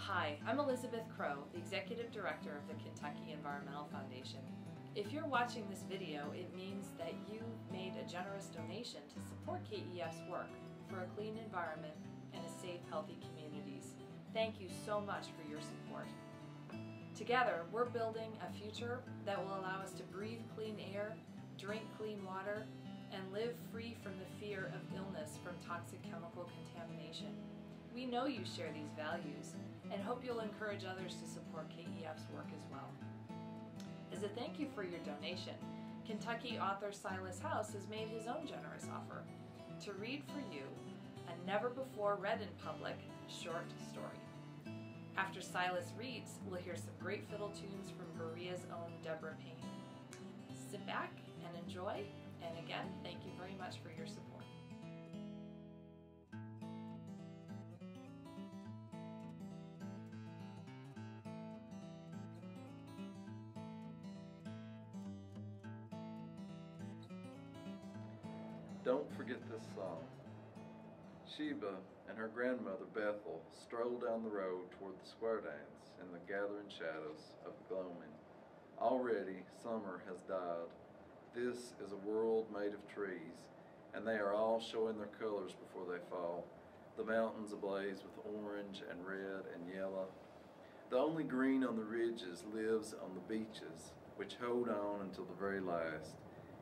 Hi, I'm Elizabeth Crow, the Executive Director of the Kentucky Environmental Foundation. If you're watching this video, it means that you made a generous donation to support KEF's work for a clean environment and a safe, healthy communities. Thank you so much for your support. Together, we're building a future that will allow us to breathe clean air, drink clean water, and live free from the fear of illness from toxic chemical contamination. We know you share these values and hope you'll encourage others to support KEF's work as well. As a thank you for your donation, Kentucky author Silas House has made his own generous offer to read for you a never-before-read in public short story. After Silas reads, we'll hear some great fiddle tunes from Berea's own Deborah Payne. Sit back and enjoy, and again, thank you very much for your support. Don't forget this song. Sheba and her grandmother Bethel strolled down the road toward the square dance in the gathering shadows of the gloaming. Already summer has died. This is a world made of trees, and they are all showing their colors before they fall. The mountains ablaze with orange and red and yellow. The only green on the ridges lives on the beeches, which hold on until the very last,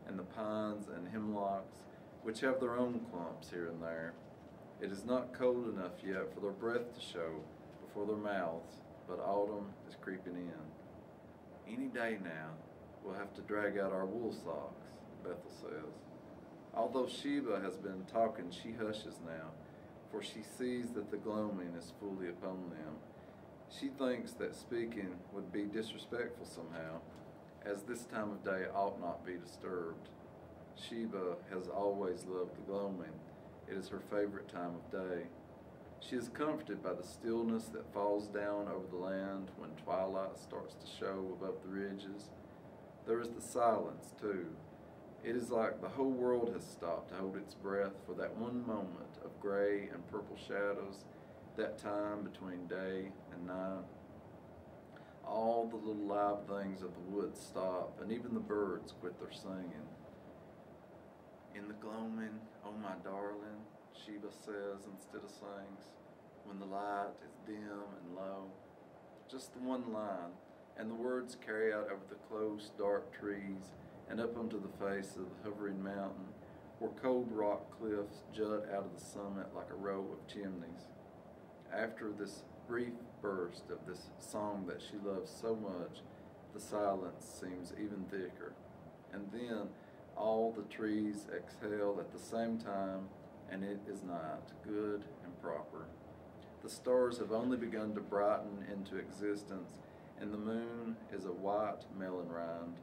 and the pines and hemlocks, which have their own clumps here and there. It is not cold enough yet for their breath to show before their mouths, but autumn is creeping in. Any day now, we'll have to drag out our wool socks, Bethel says. Although Sheba has been talking, she hushes now, for she sees that the gloaming is fully upon them. She thinks that speaking would be disrespectful somehow, as this time of day ought not be disturbed. Sheba has always loved the gloaming. It is her favorite time of day. She is comforted by the stillness that falls down over the land when twilight starts to show above the ridges. There is the silence, too. It is like the whole world has stopped to hold its breath for that one moment of gray and purple shadows, that time between day and night. All the little live things of the woods stop, and even the birds quit their singing. In the gloaming, oh my darling, Sheba says instead of sings, when the light is dim and low. Just the one line, and the words carry out over the close, dark trees and up onto the face of the hovering mountain, where cold rock cliffs jut out of the summit like a row of chimneys. After this brief burst of this song that she loves so much, the silence seems even thicker. And then all the trees exhale at the same time, and it is night, good and proper. The stars have only begun to brighten into existence, and the moon is a white melon rind.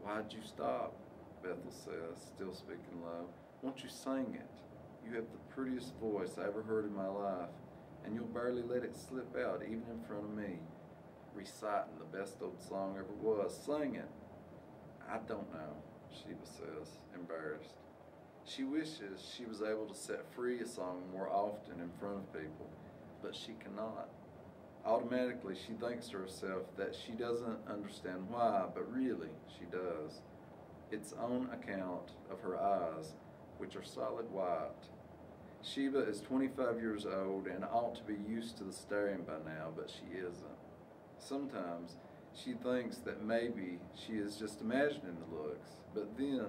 Why'd you stop? Bethel says, still speaking low. Won't you sing it? You have the prettiest voice I ever heard in my life, and you'll barely let it slip out even in front of me, reciting the best old song ever was. Sing it. I don't know, Sheba says, embarrassed. She wishes she was able to set free a song more often in front of people, but she cannot. Automatically, she thinks to herself that she doesn't understand why, but really, she does. It's on account of her eyes, which are solid white. Sheba is 25 years old and ought to be used to the staring by now, but she isn't. Sometimes she thinks that maybe she is just imagining the looks, but then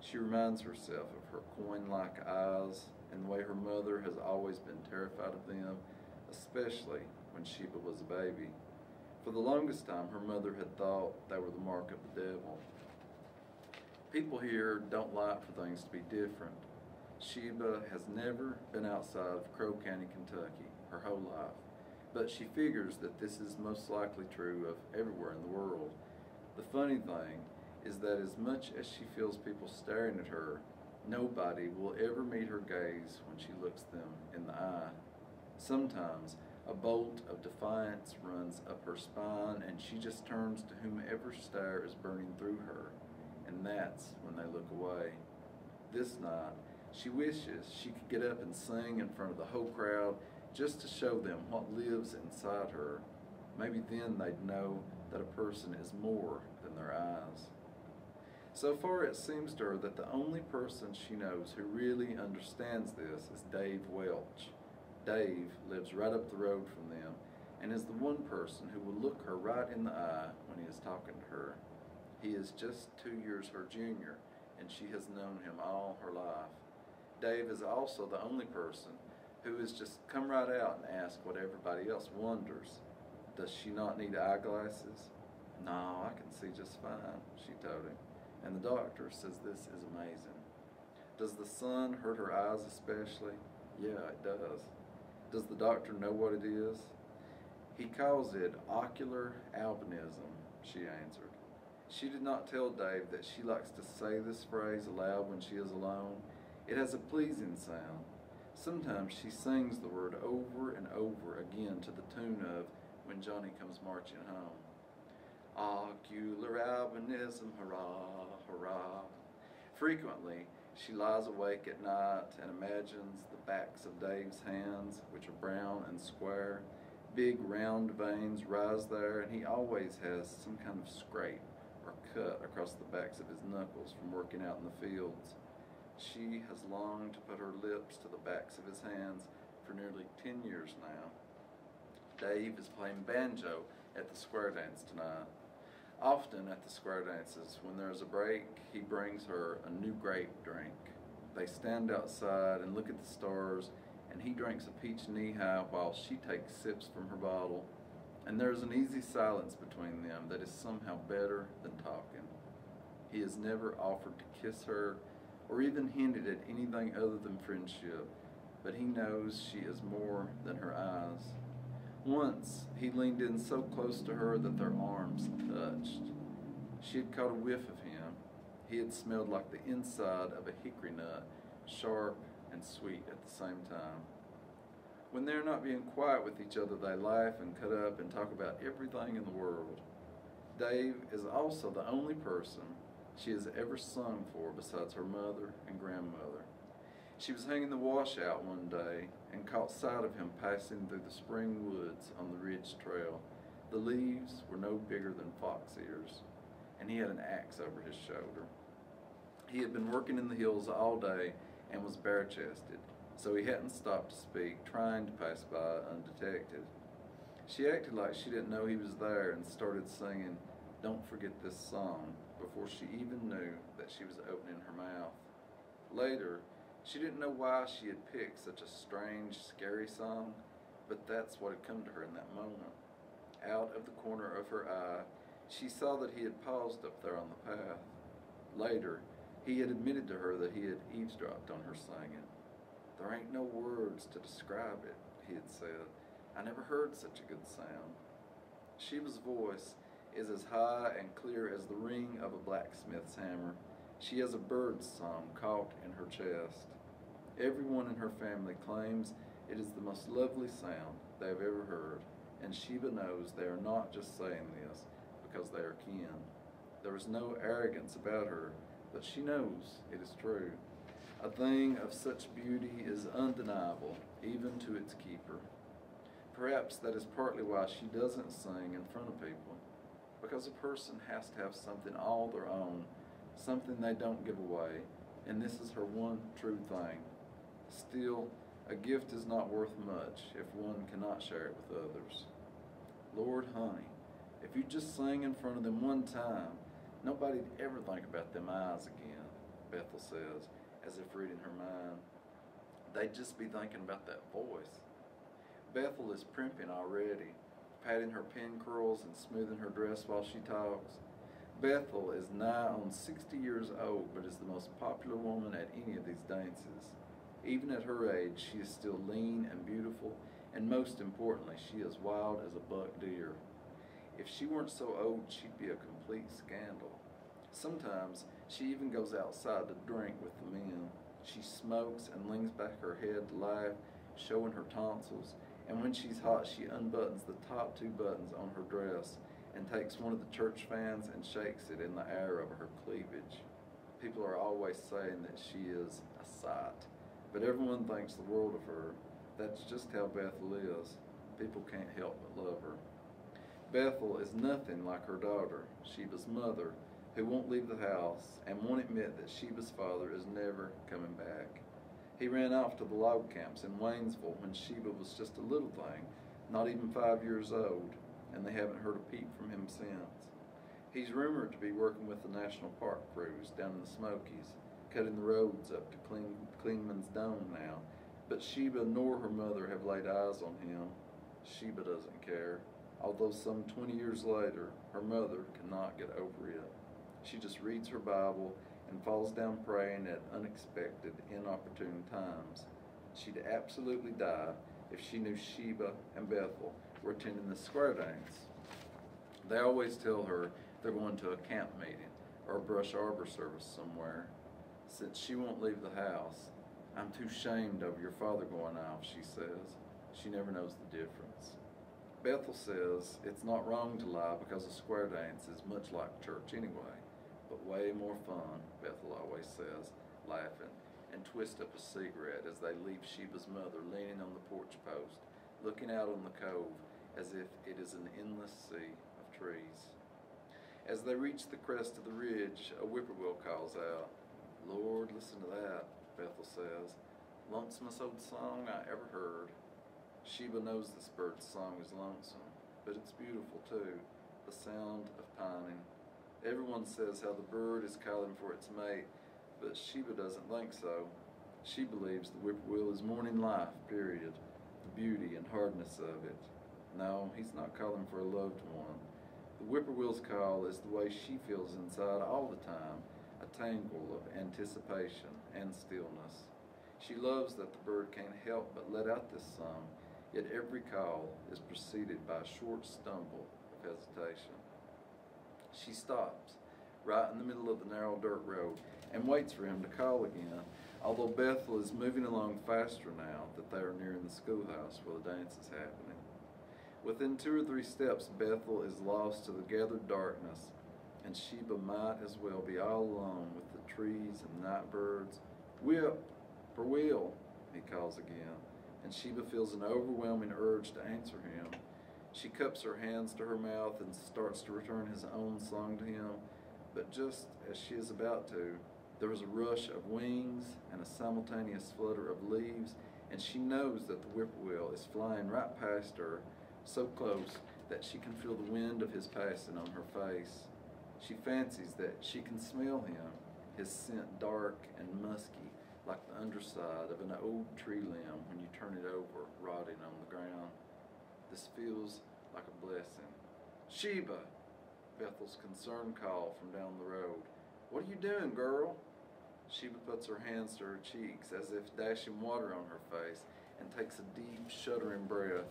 she reminds herself of her coin-like eyes and the way her mother has always been terrified of them, especially when Sheba was a baby. For the longest time, her mother had thought they were the mark of the devil. People here don't like for things to be different. Sheba has never been outside of Crow County, Kentucky, her whole life, but she figures that this is most likely true of everywhere in the world. The funny thing is that as much as she feels people staring at her, nobody will ever meet her gaze when she looks them in the eye. Sometimes a bolt of defiance runs up her spine, and she just turns to whomever's stare is burning through her, and that's when they look away. This night, she wishes she could get up and sing in front of the whole crowd just to show them what lives inside her. Maybe then they'd know that a person is more than their eyes. So far it seems to her that the only person she knows who really understands this is Dave Welch. Dave lives right up the road from them and is the one person who will look her right in the eye when he is talking to her. He is just 2 years her junior, and she has known him all her life. Dave is also the only person who has just come right out and asked what everybody else wonders. Does she not need eyeglasses? No, I can see just fine, she told him. And the doctor says this is amazing. Does the sun hurt her eyes especially? Yeah, it does. Does the doctor know what it is? He calls it ocular albinism, she answered. She did not tell Dave that she likes to say this phrase aloud when she is alone. It has a pleasing sound. Sometimes she sings the word over and over again to the tune of When Johnny Comes Marching Home. Ocular albinism, hurrah, hurrah. Frequently, she lies awake at night and imagines the backs of Dave's hands, which are brown and square. Big round veins rise there, and he always has some kind of scrape or cut across the backs of his knuckles from working out in the fields. She has longed to put her lips to the backs of his hands for nearly 10 years now. Dave is playing banjo at the square dance tonight. Often at the square dances, when there is a break, he brings her a new grape drink. They stand outside and look at the stars, and he drinks a peach knee-high while she takes sips from her bottle. And there is an easy silence between them that is somehow better than talking. He has never offered to kiss her or even hinted at anything other than friendship, but he knows she is more than her eyes. Once, he leaned in so close to her that their arms touched. She had caught a whiff of him. He had smelled like the inside of a hickory nut, sharp and sweet at the same time. When they're not being quiet with each other, they laugh and cut up and talk about everything in the world. Dave is also the only person she has ever sung for besides her mother and grandmother. She was hanging the washout one day and caught sight of him passing through the spring woods on the ridge trail. The leaves were no bigger than fox ears, and he had an axe over his shoulder. He had been working in the hills all day and was bare-chested, so he hadn't stopped to speak, trying to pass by undetected. She acted like she didn't know he was there and started singing "Don't Forget This Song" before she even knew that she was opening her mouth. Later, she didn't know why she had picked such a strange, scary song, but that's what had come to her in that moment. Out of the corner of her eye, she saw that he had paused up there on the path. Later, he had admitted to her that he had eavesdropped on her singing. "There ain't no words to describe it," he had said. "I never heard such a good sound." Sheba's voice is as high and clear as the ring of a blacksmith's hammer. She has a bird's song caught in her chest. Everyone in her family claims it is the most lovely sound they have ever heard, and Sheba knows they are not just saying this because they are kin. There is no arrogance about her, but she knows it is true. A thing of such beauty is undeniable, even to its keeper. Perhaps that is partly why she doesn't sing in front of people, because a person has to have something all their own, something they don't give away, and this is her one true thing. Still, a gift is not worth much if one cannot share it with others. Lord, honey, if you just sang in front of them one time, nobody'd ever think about them eyes again, Bethel says, as if reading her mind. They'd just be thinking about that voice. Bethel is primping already, patting her pin curls and smoothing her dress while she talks. Bethel is nigh on 60 years old, but is the most popular woman at any of these dances. Even at her age, she is still lean and beautiful, and most importantly, she is wild as a buck deer. If she weren't so old, she'd be a complete scandal. Sometimes she even goes outside to drink with the men. She smokes and leans back her head to laugh, showing her tonsils, and when she's hot, she unbuttons the top 2 buttons on her dress and takes one of the church fans and shakes it in the air over her cleavage. People are always saying that she is a sight, but everyone thinks the world of her. That's just how Bethel is. People can't help but love her. Bethel is nothing like her daughter, Sheba's mother, who won't leave the house and won't admit that Sheba's father is never coming back. He ran off to the log camps in Waynesville when Sheba was just a little thing, not even 5 years old, and they haven't heard a peep from him since. He's rumored to be working with the National Park crews down in the Smokies, cutting the roads up to Clingman's Dome now, but Sheba nor her mother have laid eyes on him. Sheba doesn't care, although some 20 years later, her mother cannot get over it. She just reads her Bible and falls down praying at unexpected, inopportune times. She'd absolutely die if she knew Sheba and Bethel were attending the square dance. They always tell her they're going to a camp meeting or a brush arbor service somewhere. Since she won't leave the house, I'm too shamed over your father going off, she says. She never knows the difference. Bethel says it's not wrong to lie because a square dance is much like church anyway, but way more fun, Bethel always says, laughing, and twist up a cigarette as they leave Sheba's mother leaning on the porch post, looking out on the cove as if it is an endless sea of trees. As they reach the crest of the ridge, a whippoorwill calls out. Lord, listen to that, Bethel says. Lonesomest old song I ever heard. Sheba knows this bird's song is lonesome, but it's beautiful too, the sound of pining. Everyone says how the bird is calling for its mate, but Sheba doesn't think so. She believes the whippoorwill is mourning life, period, the beauty and hardness of it. No, he's not calling for a loved one. The whippoorwill's call is the way she feels inside all the time, a tangle of anticipation and stillness. She loves that the bird can't help but let out this song, yet every call is preceded by a short stumble of hesitation. She stops right in the middle of the narrow dirt road and waits for him to call again, although Bethel is moving along faster now that they are nearing the schoolhouse where the dance is happening. Within 2 or 3 steps, Bethel is lost to the gathered darkness, and Sheba might as well be all alone with the trees and night birds. Whip, for Will, he calls again, and Sheba feels an overwhelming urge to answer him. She cups her hands to her mouth and starts to return his own song to him, but just as she is about to, there is a rush of wings and a simultaneous flutter of leaves, and she knows that the whippoorwill is flying right past her, so close that she can feel the wind of his passing on her face. She fancies that she can smell him, his scent dark and musky, like the underside of an old tree limb when you turn it over, rotting on the ground. This feels like a blessing. Sheba! Bethel's concerned call from down the road. What are you doing, girl? Sheba puts her hands to her cheeks as if dashing water on her face and takes a deep, shuddering breath.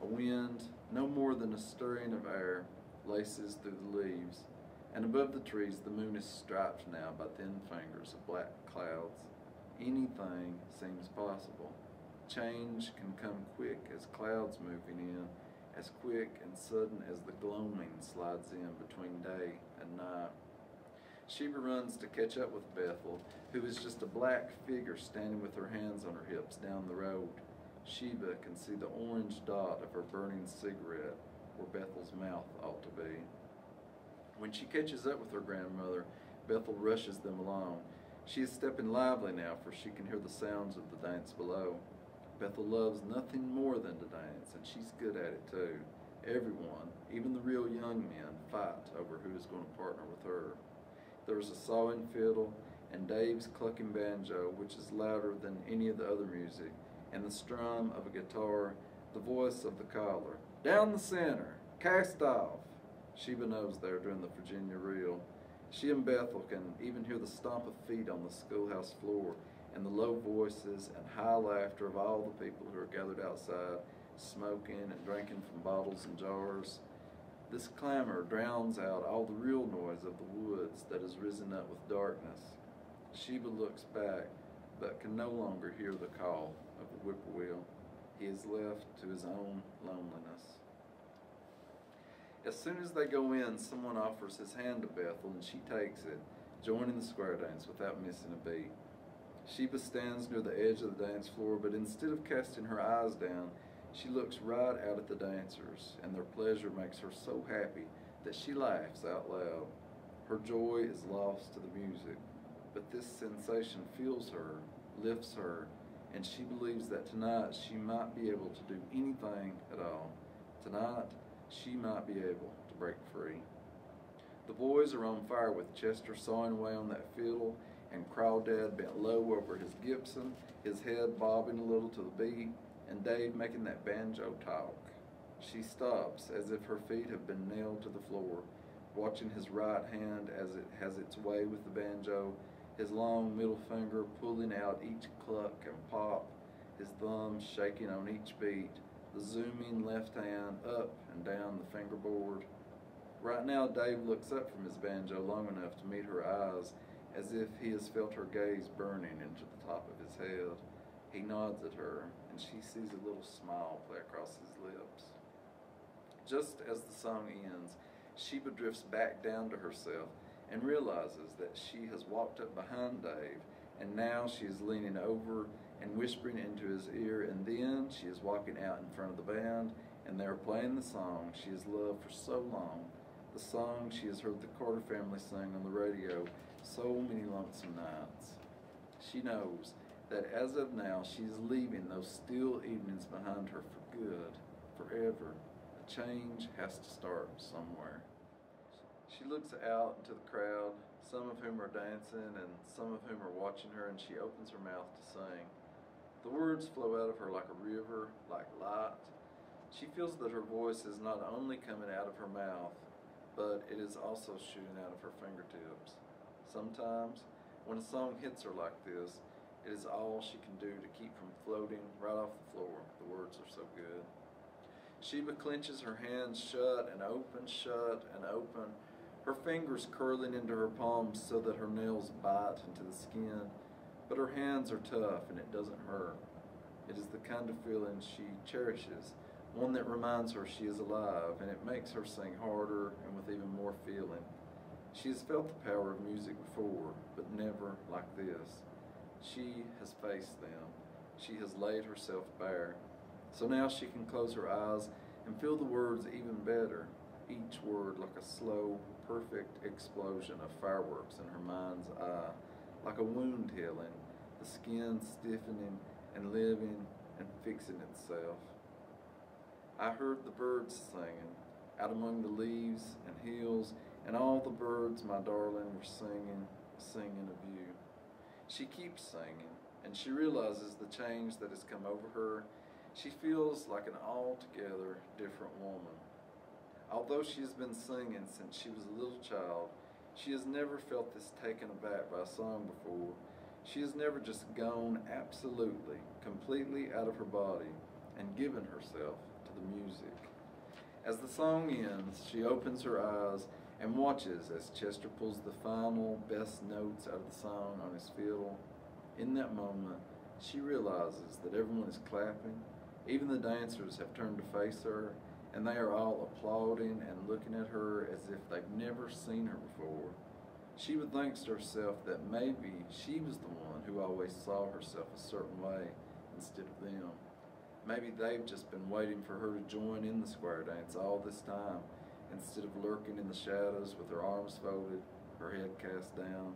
A wind, no more than a stirring of air, laces through the leaves, and above the trees the moon is striped now by thin fingers of black clouds. Anything seems possible. Change can come quick as clouds moving in, as quick and sudden as the gloaming slides in between day and night. Sheba runs to catch up with Bethel, who is just a black figure standing with her hands on her hips down the road. Sheba can see the orange dot of her burning cigarette where Bethel's mouth ought to be. When she catches up with her grandmother, Bethel rushes them along. She is stepping lively now, for she can hear the sounds of the dance below. Bethel loves nothing more than to dance, and she's good at it too. Everyone, even the real young men, fight over who is going to partner with her. There is a sawing fiddle and Dave's clucking banjo, which is louder than any of the other music, and the strum of a guitar, the voice of the caller. Down the center, cast off. Sheba knows they're doing the Virginia reel. She and Bethel can even hear the stomp of feet on the schoolhouse floor and the low voices and high laughter of all the people who are gathered outside, smoking and drinking from bottles and jars. This clamor drowns out all the real noise of the woods that has risen up with darkness. Sheba looks back, but can no longer hear the call of the whippoorwill. He is left to his own loneliness. As soon as they go in, someone offers his hand to Bethel, and she takes it, joining the square dance without missing a beat. Sheba stands near the edge of the dance floor, but instead of casting her eyes down, she looks right out at the dancers, and their pleasure makes her so happy that she laughs out loud. Her joy is lost to the music, but this sensation fills her, lifts her, and she believes that tonight she might be able to do anything at all. Tonight, she might be able to break free. The boys are on fire with Chester sawing away on that fiddle, and Crawdad bent low over his Gibson, his head bobbing a little to the beat, and Dave making that banjo talk. She stops as if her feet have been nailed to the floor, watching his right hand as it has its way with the banjo, his long middle finger pulling out each cluck and pop, his thumb shaking on each beat, the zooming left hand up and down the fingerboard. Right now, Dave looks up from his banjo long enough to meet her eyes, as if he has felt her gaze burning into the top of his head. He nods at her, and she sees a little smile play across his lips. Just as the song ends, Sheba drifts back down to herself and realizes that she has walked up behind Dave, and now she is leaning over and whispering into his ear, and then she is walking out in front of the band, and they are playing the song she has loved for so long, the song she has heard the Carter family sing on the radio so many lonesome nights. She knows that as of now she is leaving those still evenings behind her for good, forever. A change has to start somewhere. She looks out into the crowd, some of whom are dancing and some of whom are watching her, and she opens her mouth to sing. The words flow out of her like a river, like light. She feels that her voice is not only coming out of her mouth, but it is also shooting out of her fingertips. Sometimes, when a song hits her like this, it is all she can do to keep from floating right off the floor. The words are so good. Sheba clenches her hands shut and open, her fingers curling into her palms so that her nails bite into the skin. But her hands are tough and it doesn't hurt. It is the kind of feeling she cherishes, one that reminds her she is alive, and it makes her sing harder and with even more feeling. She has felt the power of music before, but never like this. She has faced them. She has laid herself bare. So now she can close her eyes and feel the words even better, each word like a slow, perfect explosion of fireworks in her mind's eye, like a wound healing, the skin stiffening and living and fixing itself. I heard the birds singing, out among the leaves and hills, and all the birds, my darling, were singing of you. She keeps singing, and she realizes the change that has come over her. She feels like an altogether different woman. Although she has been singing since she was a little child, she has never felt this taken aback by a song before. She has never just gone absolutely, completely out of her body and given herself to the music. As the song ends, she opens her eyes and watches as Chester pulls the final best notes out of the song on his fiddle. In that moment, she realizes that everyone is clapping. Even the dancers have turned to face her, and they are all applauding and looking at her as if they've never seen her before. Sheba thinks to herself that maybe she was the one who always saw herself a certain way instead of them. Maybe they've just been waiting for her to join in the square dance all this time, instead of lurking in the shadows with her arms folded, her head cast down.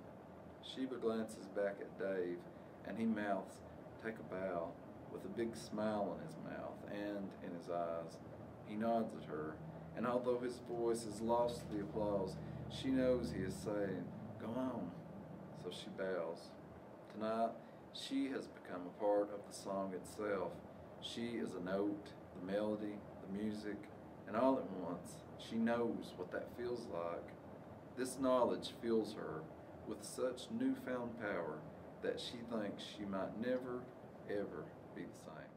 Sheba glances back at Dave, and he mouths, "Take a bow," with a big smile in his mouth and in his eyes. He nods at her, and although his voice is lost to the applause, she knows he is saying, "Go on." So she bows. Tonight, she has become a part of the song itself. She is a note, the melody, the music, and all at once, she knows what that feels like. This knowledge fills her with such newfound power that she thinks she might never, ever be the same.